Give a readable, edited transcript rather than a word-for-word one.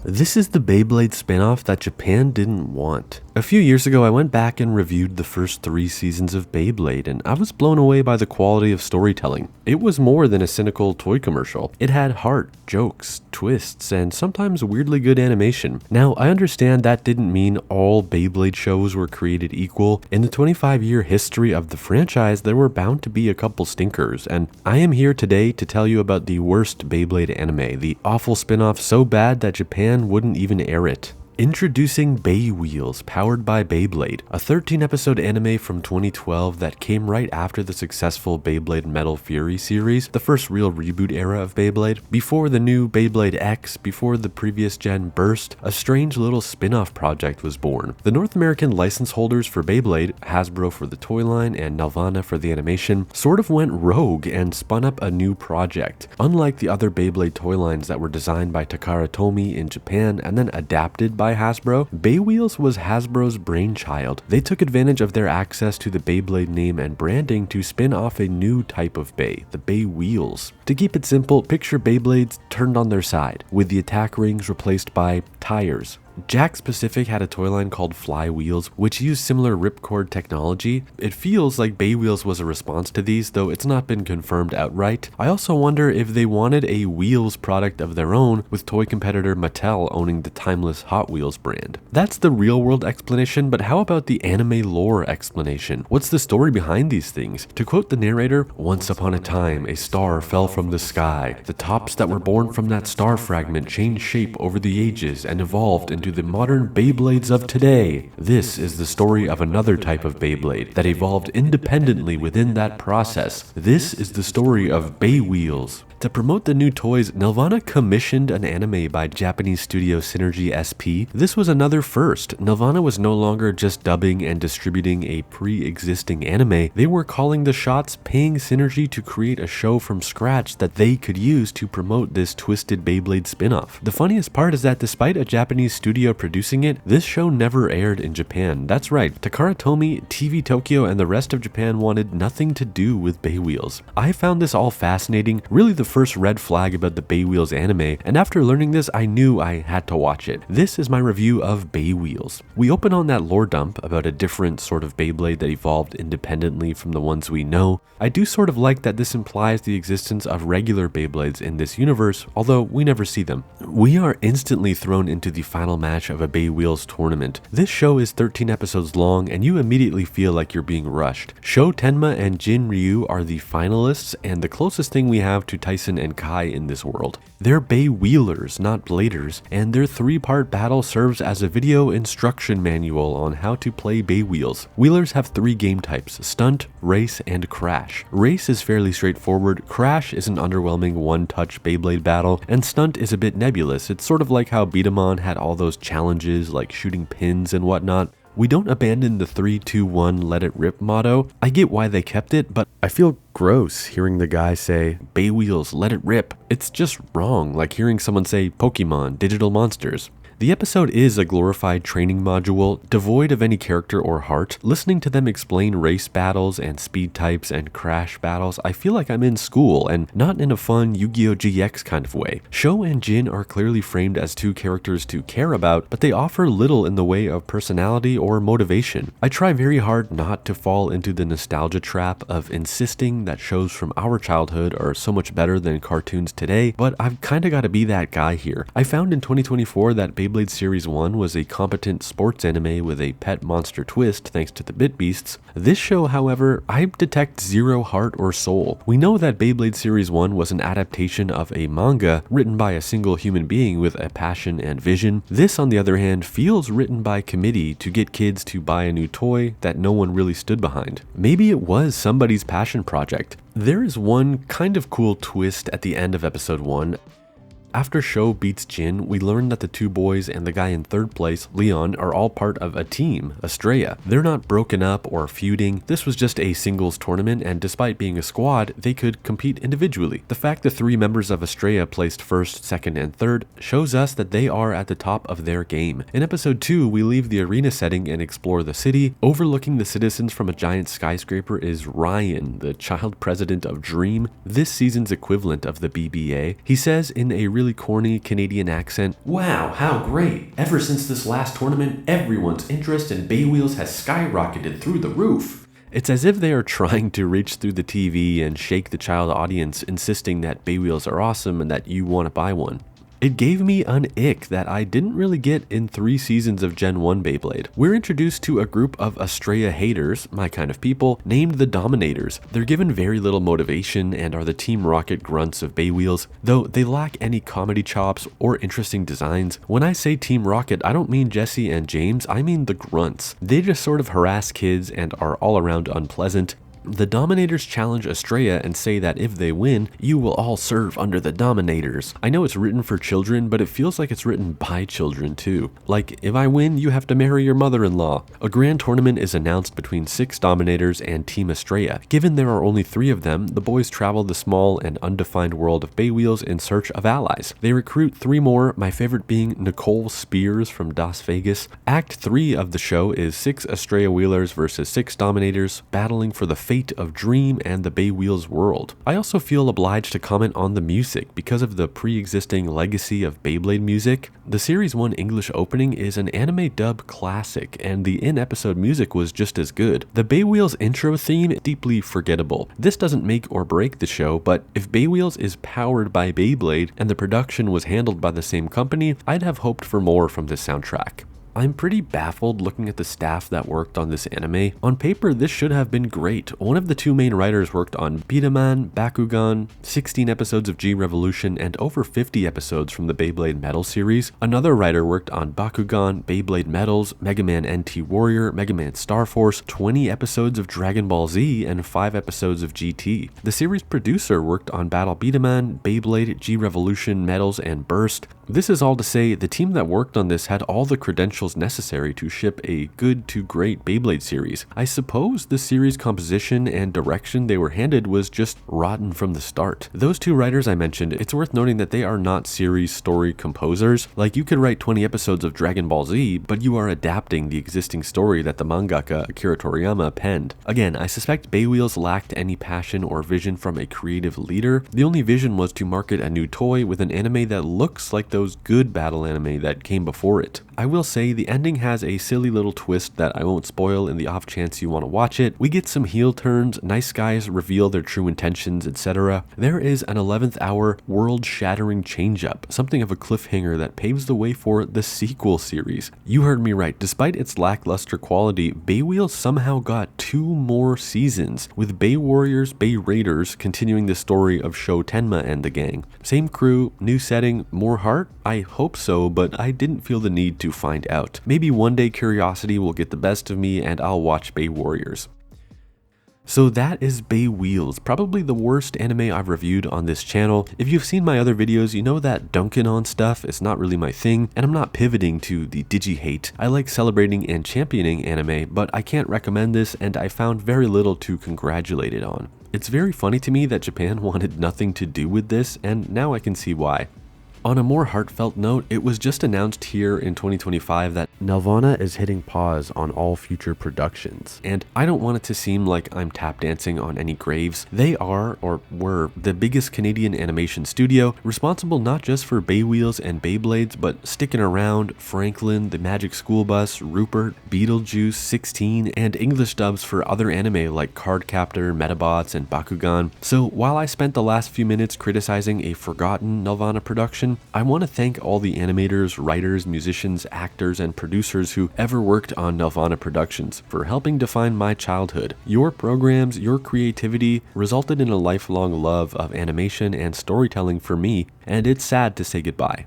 This is the Beyblade spinoff that Japan didn't want. A few years ago, I went back and reviewed the first 3 seasons of Beyblade, and I was blown away by the quality of storytelling. It was more than a cynical toy commercial. It had heart, jokes, twists, and sometimes weirdly good animation. Now, I understand that didn't mean all Beyblade shows were created equal. In the 25-year history of the franchise, there were bound to be a couple stinkers, and I am here today to tell you about the worst Beyblade anime, the awful spinoff so bad that Japan wouldn't even air it. Introducing Beywheelz, powered by Beyblade, a 13-episode anime from 2012 that came right after the successful Beyblade Metal Fury series, the first real reboot era of Beyblade. Before the new Beyblade X, before the previous gen burst, a strange little spin-off project was born. The North American license holders for Beyblade, Hasbro for the toy line and Nelvana for the animation, sort of went rogue and spun up a new project. Unlike the other Beyblade toy lines that were designed by Takara Tomy in Japan and then adapted by Hasbro, Beywheelz was Hasbro's brainchild. They took advantage of their access to the Beyblade name and branding to spin off a new type of Bey, the Beywheelz. To keep it simple, picture Beyblades turned on their side, with the attack rings replaced by tires. Jakks Pacific had a toy line called Flywheelz, which used similar ripcord technology. It feels like Beywheelz was a response to these, though it's not been confirmed outright. I also wonder if they wanted a Wheels product of their own, with toy competitor Mattel owning the timeless Hot Wheels brand. That's the real-world explanation, but how about the anime lore explanation? What's the story behind these things? To quote the narrator, "Once upon a time, a star fell from the sky. The tops that were born from that star fragment changed shape over the ages and evolved into the modern Beyblades of today. This is the story of another type of Beyblade that evolved independently within that process. This is the story of Beywheelz." To promote the new toys, Nelvana commissioned an anime by Japanese studio Synergy SP. This was another first. Nelvana was no longer just dubbing and distributing a pre-existing anime. They were calling the shots, paying Synergy to create a show from scratch that they could use to promote this twisted Beyblade spin-off. The funniest part is that despite a Japanese studio producing it, this show never aired in Japan. That's right, Takara Tomy, TV Tokyo, and the rest of Japan wanted nothing to do with Beywheelz. I found this all fascinating, really the first red flag about the Beywheelz anime, and after learning this, I knew I had to watch it. This is my review of Beywheelz. We open on that lore dump about a different sort of Beyblade that evolved independently from the ones we know. I do sort of like that this implies the existence of regular Beyblades in this universe, although we never see them. We are instantly thrown into the final match of a Beywheelz tournament. This show is 13 episodes long, and you immediately feel like you're being rushed. Sho Tenma and Jin Ryu are the finalists, and the closest thing we have to Tyson and Kai in this world. They're Beywheelers, not bladers, and their 3-part battle serves as a video instruction manual on how to play Beywheelz. Wheelers have 3 game types: stunt, race, and crash. Race is fairly straightforward, crash is an underwhelming one-touch Beyblade battle, and stunt is a bit nebulous. It's sort of like how Beat-em-on had all those challenges like shooting pins and whatnot. We don't abandon the 3-2-1 let it rip motto. I get why they kept it, but I feel gross hearing the guy say, Beywheelz, let it rip. It's just wrong, like hearing someone say Pokemon, digital monsters. The episode is a glorified training module, devoid of any character or heart. Listening to them explain race battles and speed types and crash battles, I feel like I'm in school, and not in a fun Yu-Gi-Oh! GX kind of way. Sho and Jin are clearly framed as 2 characters to care about, but they offer little in the way of personality or motivation. I try very hard not to fall into the nostalgia trap of insisting that shows from our childhood are so much better than cartoons today, but I've kinda gotta be that guy here. I found in 2024 that Beyblade Series 1 was a competent sports anime with a pet monster twist thanks to the Bit Beasts. This show, however, I detect zero heart or soul. We know that Beyblade Series 1 was an adaptation of a manga written by a single human being with a passion and vision. This, on the other hand, feels written by committee to get kids to buy a new toy that no one really stood behind. Maybe it was somebody's passion project. There is one kind of cool twist at the end of episode 1. After Sho beats Jin, we learn that the 2 boys and the guy in 3rd place, Leon, are all part of a team, Estrella. They're not broken up or feuding. This was just a singles tournament, and despite being a squad, they could compete individually. The fact the 3 members of Estrella placed 1st, 2nd, and 3rd shows us that they are at the top of their game. In episode 2, we leave the arena setting and explore the city. Overlooking the citizens from a giant skyscraper is Ryan, the child president of Dream, this season's equivalent of the BBA. He says in a really really corny Canadian accent. Wow, how great! Ever since this last tournament, everyone's interest in Beywheelz has skyrocketed through the roof. It's as if they are trying to reach through the TV and shake the child audience, insisting that Beywheelz are awesome and that you want to buy one. It gave me an ick that I didn't really get in 3 seasons of Gen 1 Beyblade. We're introduced to a group of Estrella haters, my kind of people, named the Dominators. They're given very little motivation and are the Team Rocket grunts of Beywheelz, though they lack any comedy chops or interesting designs. When I say Team Rocket, I don't mean Jesse and James, I mean the grunts. They just sort of harass kids and are all around unpleasant. The Dominators challenge Estrella and say that if they win, you will all serve under the Dominators. I know it's written for children, but it feels like it's written by children too. Like, if I win, you have to marry your mother-in-law. A grand tournament is announced between 6 Dominators and Team Estrella. Given there are only 3 of them, the boys travel the small and undefined world of Beywheelz in search of allies. They recruit 3 more, my favorite being Nicole Spears from Las Vegas. Act 3 of the show is 6 Estrella Wheelers versus 6 Dominators, battling for the fate of Dream and the Beywheelz world. I also feel obliged to comment on the music because of the pre-existing legacy of Beyblade music. The Series 1 English opening is an anime dub classic, and the in-episode music was just as good. The Beywheelz intro theme is deeply forgettable. This doesn't make or break the show, but if Beywheelz is powered by Beyblade and the production was handled by the same company, I'd have hoped for more from this soundtrack. I'm pretty baffled looking at the staff that worked on this anime. On paper, this should have been great. One of the 2 main writers worked on Bidaman, Bakugan, 16 episodes of G Revolution, and over 50 episodes from the Beyblade Metal series. Another writer worked on Bakugan, Beyblade Metals, Mega Man NT Warrior, Mega Man Star Force, 20 episodes of Dragon Ball Z, and 5 episodes of GT. The series producer worked on Battle Bidaman, Beyblade, G Revolution, Metals, and Burst. This is all to say, the team that worked on this had all the credentials necessary to ship a good to great Beyblade series. I suppose the series composition and direction they were handed was just rotten from the start. Those 2 writers I mentioned, it's worth noting that they are not series story composers. Like, you could write 20 episodes of Dragon Ball Z, but you are adapting the existing story that the mangaka Akira Toriyama penned. Again, I suspect Beywheelz lacked any passion or vision from a creative leader. The only vision was to market a new toy with an anime that looks like those good battle anime that came before it. I will say the ending has a silly little twist that I won't spoil in the off chance you want to watch it. We get some heel turns, nice guys reveal their true intentions, etc. There is an 11th hour world-shattering change-up, something of a cliffhanger that paves the way for the sequel series. You heard me right, despite its lackluster quality, Beywheelz somehow got 2 more seasons, with Bay Warriors, Bay Raiders continuing the story of Sho Tenma and the gang. Same crew, new setting, more heart? I hope so, but I didn't feel the need to find out. Maybe one day curiosity will get the best of me and I'll watch Bay Warriors. So that is Beywheelz, probably the worst anime I've reviewed on this channel. If you've seen my other videos, you know that dunking on stuff is not really my thing, and I'm not pivoting to the digi-hate. I like celebrating and championing anime, but I can't recommend this, and I found very little to congratulate it on. It's very funny to me that Japan wanted nothing to do with this, and now I can see why. On a more heartfelt note, it was just announced here in 2025 that Nelvana is hitting pause on all future productions. And I don't want it to seem like I'm tap dancing on any graves. They are, or were, the biggest Canadian animation studio, responsible not just for Beywheelz and Beyblades, but Stickin' Around, Franklin, The Magic School Bus, Rupert, Beetlejuice, 16, and English dubs for other anime like Cardcaptor, Metabots, and Bakugan. So while I spent the last few minutes criticizing a forgotten Nelvana production, I want to thank all the animators, writers, musicians, actors, and producers who ever worked on Nelvana productions for helping define my childhood. Your programs, your creativity resulted in a lifelong love of animation and storytelling for me, and it's sad to say goodbye.